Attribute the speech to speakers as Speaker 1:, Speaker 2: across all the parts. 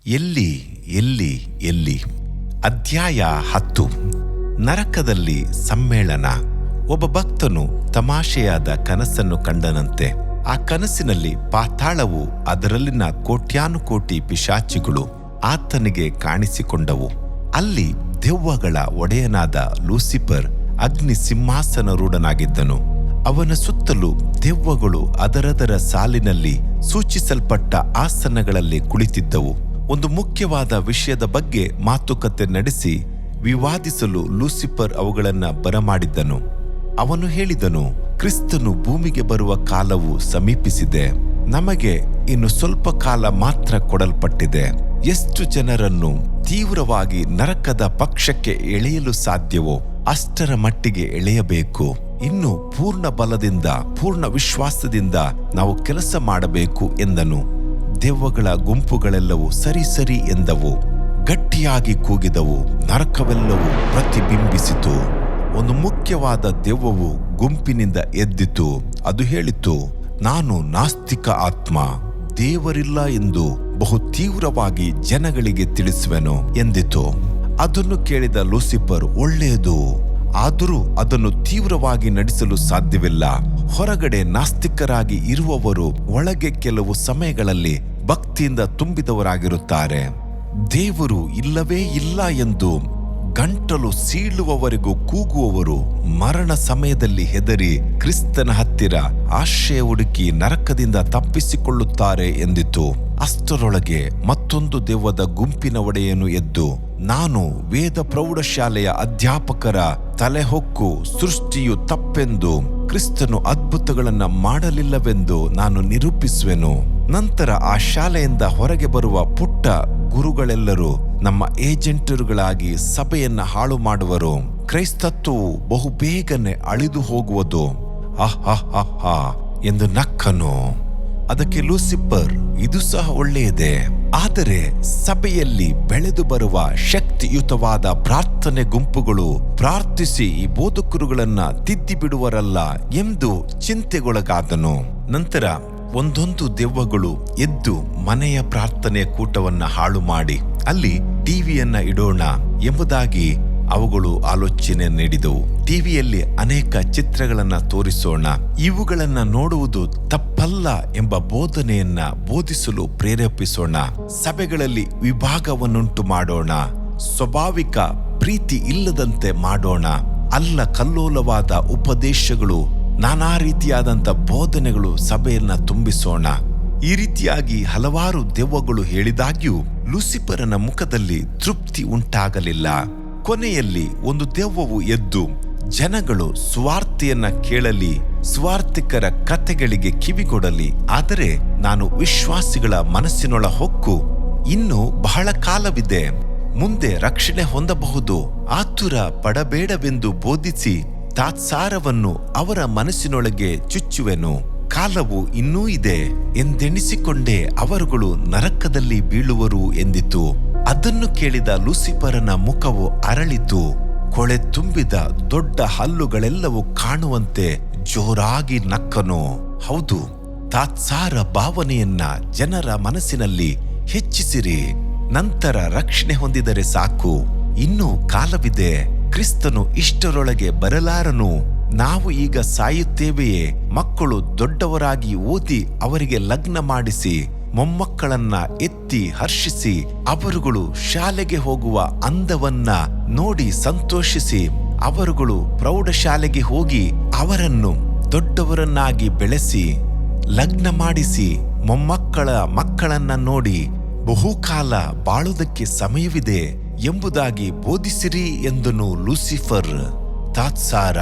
Speaker 1: ಎಲ್ಲಿ ಎಲ್ಲಿ ಎಲ್ಲಿ ಅಧ್ಯಾಯ 10. ನರಕದಲ್ಲಿ ಸಮ್ಮೇಳನ. ಒಬ್ಬ ಭಕ್ತನು ತಮಾಷೆಯಾದ ಕನಸನ್ನು ಕಂಡನಂತೆ. ಆ ಕನಸಿನಲ್ಲಿ ಪಾತಾಳವು ಅದರಲ್ಲಿನ ಕೋಟ್ಯಾನುಕೋಟಿ ಪಿಶಾಚಿಗಳು ಆತನಿಗೆ ಕಾಣಿಸಿಕೊಂಡವು. ಅಲ್ಲಿ ದೆವ್ವಗಳ ಒಡೆಯನಾದ ಲೂಸಿಫರ್ ಅಗ್ನಿ ಸಿಂಹಾಸನರೂಢನಾಗಿದ್ದನು. ಅವನ ಸುತ್ತಲೂ ದೆವ್ವಗಳು ಅದರದರ ಸಾಲಿನಲ್ಲಿ ಸೂಚಿಸಲ್ಪಟ್ಟ ಆಸನಗಳಲ್ಲಿ ಕುಳಿತಿದ್ದವು. ಒಂದು ಮುಖ್ಯವಾದ ವಿಷಯದ ಬಗ್ಗೆ ಮಾತುಕತೆ ನಡೆಸಿ ವಿವಾದಿಸಲು ಲೂಸಿಫರ್ ಅವುಗಳನ್ನ ಬರಮಾಡಿದ್ದನು. ಅವನು ಹೇಳಿದನು, ಕ್ರಿಸ್ತನು ಭೂಮಿಗೆ ಬರುವ ಕಾಲವು ಸಮೀಪಿಸಿದೆ. ನಮಗೆ ಇನ್ನು ಸ್ವಲ್ಪ ಕಾಲ ಮಾತ್ರ ಕೊಡಲ್ಪಟ್ಟಿದೆ. ಎಷ್ಟು ಜನರನ್ನು ತೀವ್ರವಾಗಿ ನರಕದ ಪಕ್ಷಕ್ಕೆ ಎಳೆಯಲು ಸಾಧ್ಯವೋ ಅಷ್ಟರ ಮಟ್ಟಿಗೆ ಎಳೆಯಬೇಕು. ಇನ್ನು ಪೂರ್ಣ ಬಲದಿಂದ, ಪೂರ್ಣ ವಿಶ್ವಾಸದಿಂದ ನಾವು ಕೆಲಸ ಮಾಡಬೇಕು ಎಂದನು. ದೆವ್ವಗಳ ಗುಂಪುಗಳೆಲ್ಲವೂ ಸರಿ ಸರಿ ಎಂದವು. ಗಟ್ಟಿಯಾಗಿ ಕೂಗಿದವು. ನರಕವೆಲ್ಲವೂ ಪ್ರತಿಬಿಂಬಿಸಿತು. ಒಂದು ಮುಖ್ಯವಾದ ದೆವ್ವವು ಗುಂಪಿನಿಂದ ಎದ್ದಿತು. ಅದು ಹೇಳಿತು, ನಾನು ನಾಸ್ತಿಕ ಆತ್ಮ, ದೇವರಿಲ್ಲ ಎಂದು ಬಹು ತೀವ್ರವಾಗಿ ಜನಗಳಿಗೆ ತಿಳಿಸುವೆನು ಎಂದಿತು. ಅದನ್ನು ಕೇಳಿದ ಲೂಸಿಫರ್, ಒಳ್ಳೆಯದು, ಆದರೂ ಅದನ್ನು ತೀವ್ರವಾಗಿ ನಡೆಸಲು ಸಾಧ್ಯವಿಲ್ಲ. ಹೊರಗಡೆ ನಾಸ್ತಿಕರಾಗಿ ಇರುವವರು ಒಳಗೆ ಕೆಲವು ಸಮಯಗಳಲ್ಲಿ ಭಕ್ತಿಯಿಂದ ತುಂಬಿದವರಾಗಿರುತ್ತಾರೆ. ದೇವರು ಇಲ್ಲವೇ ಇಲ್ಲ ಎಂದು ಗಂಟಲು ಸೀಳುವವರೆಗೂ ಕೂಗುವವರು ಮರಣ ಸಮಯದಲ್ಲಿ ಹೆದರಿ ಕ್ರಿಸ್ತನ ಹತ್ತಿರ ಆಶ್ರಯ ಹುಡುಕಿ ನರಕದಿಂದ ತಪ್ಪಿಸಿಕೊಳ್ಳುತ್ತಾರೆ ಎಂದಿತು. ಅಷ್ಟರೊಳಗೆ ಮತ್ತೊಂದು ದೆವ್ವದ ಗುಂಪಿನ ಒಡೆಯನು ಎದ್ದು, ನಾನು ವೇದ ಪ್ರೌಢಶಾಲೆಯ ಅಧ್ಯಾಪಕರ ತಲೆಹೊಕ್ಕು, ಸೃಷ್ಟಿಯು ತಪ್ಪೆಂದು, ಕ್ರಿಸ್ತನು ಅದ್ಭುತಗಳನ್ನ ಮಾಡಲಿಲ್ಲವೆಂದು ನಾನು ನಿರೂಪಿಸುವೆನು. ನಂತರ ಆ ಶಾಲೆಯಿಂದ ಹೊರಗೆ ಬರುವ ಪುಟ್ಟ ಗುರುಗಳೆಲ್ಲರೂ ನಮ್ಮ ಏಜೆಂಟರುಗಳಾಗಿ ಸಭೆಯನ್ನ ಹಾಳು ಮಾಡುವರು. ಕ್ರೈಸ್ತತ್ವವು ಬಹುಬೇಗನೆ ಅಳಿದು ಹೋಗುವುದು. ಅಹ್ ಎಂದು ನಕ್ಕನು. ಅದಕ್ಕೆ ಲೂಸಿಫರ್, ಇದು ಸಹ ಒಳ್ಳೆಯದೇ, ಆದರೆ ಸಭೆಯಲ್ಲಿ ಬೆಳೆದು ಬರುವ ಶಕ್ತಿಯುತವಾದ ಪ್ರಾರ್ಥನೆ ಗುಂಪುಗಳು ಪ್ರಾರ್ಥಿಸಿ ಈ ಬೋಧಕರುಗಳನ್ನ ತಿದ್ದಿ ಬಿಡುವರಲ್ಲ ಎಂದು ಚಿಂತೆಗೊಳಗಾದನು. ನಂತರ ಒಂದೊಂದು ದೆವ್ವಗಳು ಎದ್ದು ಮನೆಯ ಪ್ರಾರ್ಥನೆಯ ಕೂಟವನ್ನ ಹಾಳು ಮಾಡಿ ಅಲ್ಲಿ ಟಿವಿಯನ್ನ ಇಡೋಣ ಎಂಬುದಾಗಿ ಅವುಗಳು ಆಲೋಚನೆ ನೀಡಿದವು. ಟಿವಿಯಲ್ಲಿ ಅನೇಕ ಚಿತ್ರಗಳನ್ನ ತೋರಿಸೋಣ, ಇವುಗಳನ್ನ ನೋಡುವುದು ತಪ್ಪಲ್ಲ ಎಂಬ ಬೋಧನೆಯನ್ನ ಬೋಧಿಸಲು ಪ್ರೇರೇಪಿಸೋಣ. ಸಭೆಗಳಲ್ಲಿ ವಿಭಾಗವನ್ನುಂಟು ಮಾಡೋಣ, ಸ್ವಾಭಾವಿಕ ಪ್ರೀತಿ ಇಲ್ಲದಂತೆ ಮಾಡೋಣ, ಅಲ್ಲ ಕಲ್ಲೋಲವಾದ ಉಪದೇಶಗಳು, ನಾನಾ ರೀತಿಯಾದಂಥ ಬೋಧನೆಗಳು ಸಭೆಯನ್ನ ತುಂಬಿಸೋಣ. ಈ ರೀತಿಯಾಗಿ ಹಲವಾರು ದೆವ್ವಗಳು ಹೇಳಿದಾಗ್ಯೂ ಲೂಸಿಫರನ ಮುಖದಲ್ಲಿ ತೃಪ್ತಿ ಉಂಟಾಗಲಿಲ್ಲ. ಕೊನೆಯಲ್ಲಿ ಒಂದು ದೆವ್ವವು ಎದ್ದು, ಜನಗಳು ಸುವಾರ್ತೆಯನ್ನ ಕೇಳಲಿ, ಸುವಾರ್ತಿಕರ ಕಥೆಗಳಿಗೆ ಕಿವಿಗೊಡಲಿ, ಆದರೆ ನಾನು ವಿಶ್ವಾಸಿಗಳ ಮನಸ್ಸಿನೊಳ ಹೊಕ್ಕು ಇನ್ನು ಬಹಳ ಕಾಲವಿದೆ, ಮುಂದೆ ರಕ್ಷಣೆ ಹೊಂದಬಹುದು, ಆತುರ ಪಡಬೇಡವೆಂದು ಬೋಧಿಸಿ ತಾತ್ಸಾರವನ್ನು ಅವರ ಮನಸ್ಸಿನೊಳಗೆ ಚುಚ್ಚುವೆನು. ಕಾಲವು ಇನ್ನೂ ಇದೆ ಎಂದೆಣಿಸಿಕೊಂಡೇ ಅವರುಗಳು ನರಕದಲ್ಲಿ ಬೀಳುವರು ಎಂದಿತು. ಅದನ್ನು ಕೇಳಿದ ಲೂಸಿಫರನ ಮುಖವು ಅರಳಿತು. ಕೊಳೆ ತುಂಬಿದ ದೊಡ್ಡ ಹಲ್ಲುಗಳೆಲ್ಲವೂ ಕಾಣುವಂತೆ ಜೋರಾಗಿ ನಕ್ಕನು. ಹೌದು, ತಾತ್ಸಾರ ಭಾವನೆಯನ್ನ ಜನರ ಮನಸ್ಸಿನಲ್ಲಿ ಹೆಚ್ಚಿಸಿರಿ. ನಂತರ ರಕ್ಷಣೆ ಹೊಂದಿದರೆ ಸಾಕು. ಇನ್ನೂ ಕಾಲವಿದೆ. ಕ್ರಿಸ್ತನು ಇಷ್ಟರೊಳಗೆ ಬರಲಾರನು. ನಾವು ಈಗ ಸಾಯುತ್ತೇವೆಯೇ? ಮಕ್ಕಳು ದೊಡ್ಡವರಾಗಿ ಓದಿ ಅವರಿಗೆ ಲಗ್ನ ಮಾಡಿಸಿ, ಮೊಮ್ಮಕ್ಕಳನ್ನ ಎತ್ತಿ ಹರ್ಷಿಸಿ, ಅವರುಗಳು ಶಾಲೆಗೆ ಹೋಗುವ ಅಂದವನ್ನ ನೋಡಿ ಸಂತೋಷಿಸಿ, ಅವರುಗಳು ಪ್ರೌಢಶಾಲೆಗೆ ಹೋಗಿ ಅವರನ್ನು ದೊಡ್ಡವರನ್ನಾಗಿ ಬೆಳೆಸಿ, ಲಗ್ನ ಮಾಡಿಸಿ, ಮೊಮ್ಮಕ್ಕಳ ಮಕ್ಕಳನ್ನ ನೋಡಿ ಬಹುಕಾಲ ಬಾಳುವುದಕ್ಕೆ ಸಮಯವಿದೆ ಎಂಬುದಾಗಿ ಬೋಧಿಸಿರಿ ಎಂದನು ಲೂಸಿಫರ್. ತಾತ್ಸಾರ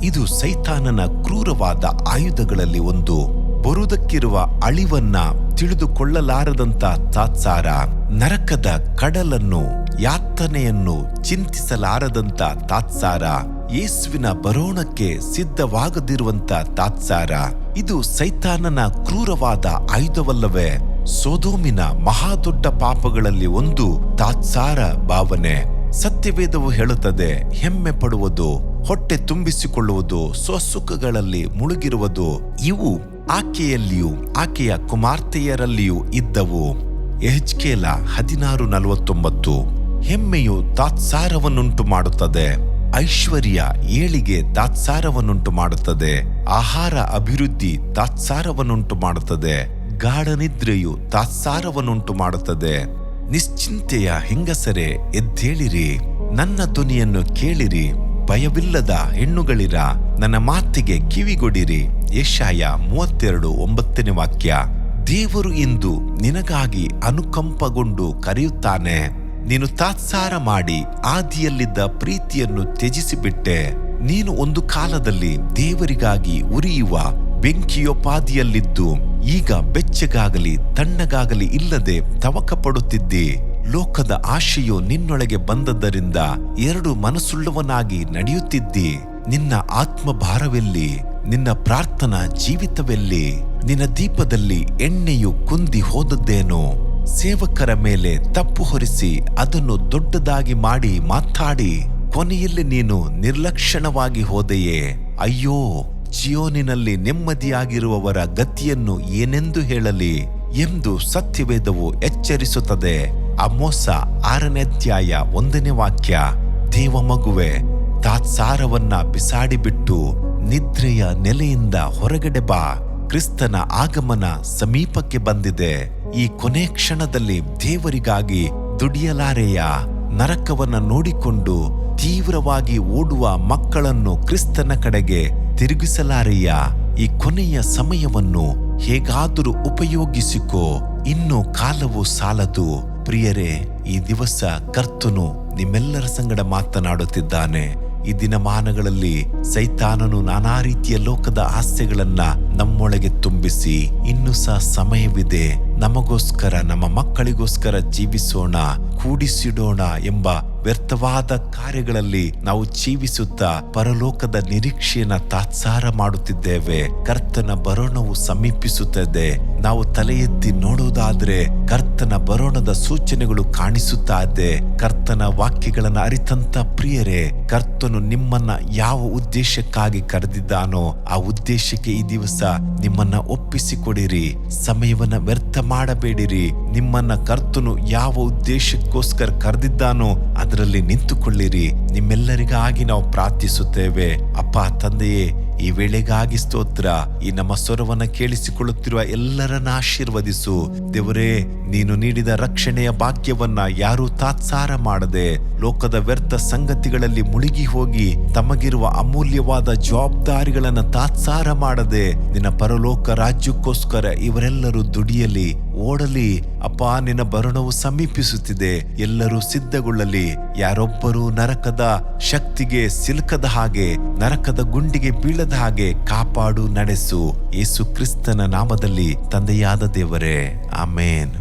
Speaker 1: ಇದು ಸೈತಾನನ ಕ್ರೂರವಾದ ಆಯುಧಗಳಲ್ಲಿ ಒಂದು. ಬರುವುದಕ್ಕಿರುವ ಅಳಿವನ್ನ ತಿಳಿದುಕೊಳ್ಳಲಾರದಂತ ತಾತ್ಸಾರ, ನರಕದ ಕಡಲನ್ನು, ಯಾತನೆಯನ್ನು ಚಿಂತಿಸಲಾರದಂತ ತಾತ್ಸಾರ, ಯೇಸುವಿನ ಬರೋಣಕ್ಕೆ ಸಿದ್ಧವಾಗದಿರುವಂತ ತಾತ್ಸಾರ, ಇದು ಸೈತಾನನ ಕ್ರೂರವಾದ ಆಯುಧವಲ್ಲವೇ? ಸೊದೋಮಿನ ಮಹಾದೊಡ್ಡ ಪಾಪಗಳಲ್ಲಿ ಒಂದು ತಾತ್ಸಾರ ಭಾವನೆ. ಸತ್ಯವೇದವು ಹೇಳುತ್ತದೆ, ಹೆಮ್ಮೆ ಪಡುವುದು, ಹೊಟ್ಟೆ ತುಂಬಿಸಿಕೊಳ್ಳುವುದು, ಸ್ವಸುಖಗಳಲ್ಲಿ ಮುಳುಗಿರುವುದು, ಇವು ಆಕೆಯಲ್ಲಿಯೂ ಆಕೆಯ ಕುಮಾರ್ತೆಯರಲ್ಲಿಯೂ ಇದ್ದವು. ಯೆಹೆಜ್ಕೇಲ 16:49. ಹೆಮ್ಮೆಯು ತಾತ್ಸಾರವನ್ನುಂಟು ಮಾಡುತ್ತದೆ, ಐಶ್ವರ್ಯ ಏಳಿಗೆ ತಾತ್ಸಾರವನ್ನುಂಟು ಮಾಡುತ್ತದೆ, ಆಹಾರ ಅಭಿವೃದ್ಧಿ ತಾತ್ಸಾರವನ್ನುಂಟು ಮಾಡುತ್ತದೆ, ಗಾಢನಿದ್ರೆಯು ತಾತ್ಸಾರವನ್ನುಂಟು ಮಾಡುತ್ತದೆ. ನಿಶ್ಚಿಂತೆಯ ಹೆಂಗಸರೇ ಎದ್ದೇಳಿರಿ, ನನ್ನ ಧ್ವನಿಯನ್ನು ಕೇಳಿರಿ, ಭಯವಿಲ್ಲದ ಹೆಣ್ಣುಗಳಿರ, ನನ್ನ ಮಾತಿಗೆ ಕಿವಿಗೊಡಿರಿ. ಯೆಶಾಯ 32:9. ದೇವರು ಇಂದು ನಿನಗಾಗಿ ಅನುಕಂಪಗೊಂಡು ಕರೆಯುತ್ತಾನೆ. ನೀನು ತಾತ್ಸಾರ ಮಾಡಿ ಆದಿಯಲ್ಲಿದ್ದ ಪ್ರೀತಿಯನ್ನು ತ್ಯಜಿಸಿಬಿಟ್ಟೆ. ನೀನು ಒಂದು ಕಾಲದಲ್ಲಿ ದೇವರಿಗಾಗಿ ಉರಿಯುವ ಬೆಂಕಿಯೋಪಾದಿಯಲ್ಲಿದ್ದು ಈಗ ಬೆಚ್ಚಗಾಗಲಿ ತಣ್ಣಗಾಗಲಿ ಇಲ್ಲದೆ ತವಕ ಪಡುತ್ತಿದ್ದಿ. ಲೋಕದ ಆಶೆಯು ನಿನ್ನೊಳಗೆ ಬಂದದ್ದರಿಂದ ಎರಡು ಮನಸ್ಸುಳ್ಳವನಾಗಿ ನಡೆಯುತ್ತಿದ್ದಿ. ನಿನ್ನ ಆತ್ಮಭಾರವೆಲ್ಲಿ? ನಿನ್ನ ಪ್ರಾರ್ಥನಾ ಜೀವಿತವೆಲ್ಲಿ? ನಿನ್ನ ದೀಪದಲ್ಲಿ ಎಣ್ಣೆಯು ಕುಂದಿ ಹೋದದ್ದೇನೋ? ಸೇವಕರ ಮೇಲೆ ತಪ್ಪು ಹೊರಿಸಿ ಅದನ್ನು ದೊಡ್ಡದಾಗಿ ಮಾಡಿ ಮಾತಾಡಿ ಕೊನೆಯಲ್ಲಿ ನೀನು ನಿರ್ಲಕ್ಷಣವಾಗಿ ಹೋದೆಯೇ? ಅಯ್ಯೋ, ಚಿಯೋನಿನಲ್ಲಿ ನೆಮ್ಮದಿಯಾಗಿರುವವರ ಗತಿಯನ್ನು ಏನೆಂದು ಹೇಳಲಿ ಎಂದು ಸತ್ಯವೇದವು ಎಚ್ಚರಿಸುತ್ತದೆ. ಆಮೋಸ 6:1. ದೇವ ಮಗುವೆ, ತಾತ್ಸಾರವನ್ನ ಬಿಸಾಡಿಬಿಟ್ಟು ನಿದ್ರೆಯ ನೆಲೆಯಿಂದ ಹೊರಗಡೆ ಬಾ. ಕ್ರಿಸ್ತನ ಆಗಮನ ಸಮೀಪಕ್ಕೆ ಬಂದಿದೆ. ಈ ಕೊನೆ ಕ್ಷಣದಲ್ಲಿ ದೇವರಿಗಾಗಿ ದುಡಿಯಲಾರೆಯ? ನರಕವನ್ನ ನೋಡಿಕೊಂಡು ತೀವ್ರವಾಗಿ ಓಡುವ ಮಕ್ಕಳನ್ನು ಕ್ರಿಸ್ತನ ಕಡೆಗೆ ತಿರುಗಿಸಲಾರೆಯ? ಈ ಕೊನೆಯ ಸಮಯವನ್ನು ಹೇಗಾದರೂ ಉಪಯೋಗಿಸಿಕೋ, ಇನ್ನು ಕಾಲವು ಸಾಲದು. ಪ್ರಿಯರೇ, ಈ ದಿವಸ ಕರ್ತನು ನಿಮ್ಮೆಲ್ಲರ ಸಂಗಡ ಮಾತನಾಡುತ್ತಿದ್ದಾನೆ. ಈ ದಿನಮಾನಗಳಲ್ಲಿ ಸೈತಾನನು ನಾನಾ ರೀತಿಯ ಲೋಕದ ಆಸೆಗಳನ್ನ ನಮ್ಮೊಳಗೆ ತುಂಬಿಸಿ, ಇನ್ನೂ ಸಹ ಸಮಯವಿದೆ, ನಮಗೋಸ್ಕರ ನಮ್ಮ ಮಕ್ಕಳಿಗೋಸ್ಕರ ಜೀವಿಸೋಣ, ಕೂಡಿಸಿಡೋಣ ಎಂಬ ವ್ಯರ್ಥವಾದ ಕಾರ್ಯಗಳಲ್ಲಿ ನಾವು ಜೀವಿಸುತ್ತಾ ಪರಲೋಕದ ನಿರೀಕ್ಷೆಯನ್ನ ತಾತ್ಸಾರ ಮಾಡುತ್ತಿದ್ದೇವೆ. ಕರ್ತನ ಬರೋಣವು ಸಮೀಪಿಸುತ್ತದೆ. ನಾವು ತಲೆ ಎತ್ತಿ ನೋಡುವುದಾದ್ರೆ ಕರ್ತನ ಬರೋಣದ ಸೂಚನೆಗಳು ಕಾಣಿಸುತ್ತಾ ಇದೆ. ಕರ್ತನ ವಾಕ್ಯಗಳನ್ನು ಅರಿತಂತ ಪ್ರಿಯರೇ, ಕರ್ತನು ನಿಮ್ಮನ್ನ ಯಾವ ಉದ್ದೇಶಕ್ಕಾಗಿ ಕರೆದಿದ್ದಾನೋ ಆ ಉದ್ದೇಶಕ್ಕೆ ಈ ದಿವಸ ನಿಮ್ಮನ್ನ ಒಪ್ಪಿಸಿಕೊಡಿರಿ. ಸಮಯವನ್ನ ವ್ಯರ್ಥ ಮಾಡಬೇಡಿರಿ. ನಿಮ್ಮನ್ನ ಕರ್ತನು ಯಾವ ಉದ್ದೇಶಕ್ಕೋಸ್ಕರ ಕರೆದಿದ್ದಾನೋ ಅದರಲ್ಲಿ ನಿಂತುಕೊಳ್ಳಿರಿ. ನಿಮ್ಮೆಲ್ಲರಿಗಾಗಿ ನಾವು ಪ್ರಾರ್ಥಿಸುತ್ತೇವೆ. ಅಪ್ಪ ತಂದೆಯೇ, ಈ ವೇಳೆಗಾಗಿ ಸ್ತೋತ್ರ. ಈ ನಮ್ಮ ಸ್ವರವನ್ನ ಕೇಳಿಸಿಕೊಳ್ಳುತ್ತಿರುವ ಎಲ್ಲರನ್ನ ಆಶೀರ್ವದಿಸು ದೇವರೇ. ನೀನು ನೀಡಿದ ರಕ್ಷಣೆಯ ಭಾಗ್ಯವನ್ನ ಯಾರೂ ತಾತ್ಸಾರ ಮಾಡದೆ, ಲೋಕದ ವ್ಯರ್ಥ ಸಂಗತಿಗಳಲ್ಲಿ ಮುಳುಗಿ ಹೋಗಿ ತಮಗಿರುವ ಅಮೂಲ್ಯವಾದ ಜವಾಬ್ದಾರಿಗಳನ್ನ ತಾತ್ಸಾರ ಮಾಡದೆ ನಿನ್ನ ಪರಲೋಕ ರಾಜ್ಯಕ್ಕೋಸ್ಕರ ಇವರೆಲ್ಲರೂ ದುಡಿಯಲಿ, ಓಡಲಿ. ಅಪ್ಪ, ನಿನ್ನ ಬರಣವು ಸಮೀಪಿಸುತ್ತಿದೆ. ಎಲ್ಲರೂ ಸಿದ್ಧಗೊಳ್ಳಲಿ. ಯಾರೊಬ್ಬರೂ ನರಕದ ಶಕ್ತಿಗೆ ಸಿಲುಕದ ಹಾಗೆ, ನರಕದ ಗುಂಡಿಗೆ ಬೀಳದ ಹಾಗೆ ಕಾಪಾಡು, ನಡೆಸು. ಯೇಸು ಕ್ರಿಸ್ತನ ನಾಮದಲ್ಲಿ ತಂದೆಯಾದ ದೇವರೇ, ಆಮೇನ್.